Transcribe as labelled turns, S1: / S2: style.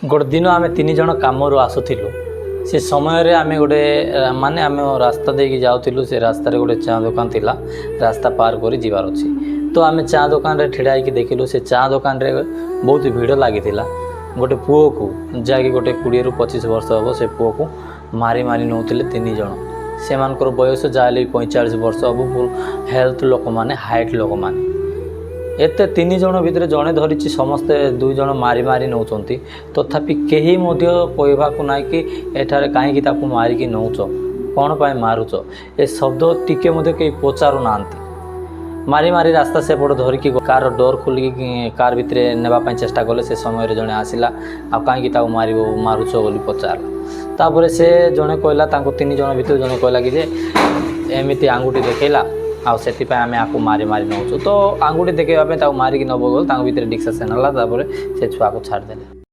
S1: गोटे दिन आम तीन जन कम आसुलु से समय आम गोटे माने आम रास्ता देकी जाऊँ से रास्तार गोटे चा दुकान थिला रास्ता पार कर जीवार अच्छी तो आम चा दुकान ठिड़ा होकर देखिलु से चा दुकान रे बहुत भीड़ लगी गोटे पुओ को जहाँकि गोटे 20 ରୁ 25 वर्ष हम से पुओ को मारी मारी नौले तीन जन से बयस जहाँ 45 वर्ष हम हेल्थ लोक मैंने हाइट लोक मैंने एते तीन जन भितर जड़े धरी समस्ते 2 जन मारी मारी नौंती तथापि कहीं कहवाक ना कि एठार कहीं मारिकी नौच कौन पाए मारुच ए शब्द टिके कहीं पचारू ना मारी मारी रास्ता सेपट धरिकी कार डोर खोलिकी कार भितर नेबाई चेष्टा कले से समय जड़े आसला आ कहीं मार मारुच बोली पचारा तापर से जड़े कहला तीन जन भितर जड़े कहला कि एमती आंगुठी देखला आउ से आम आपको मारी मारी नौचु तो आंगुठी देखेवाई मारिकी नब गल भितर डिस्कसन है से छुआ को छाड़देले।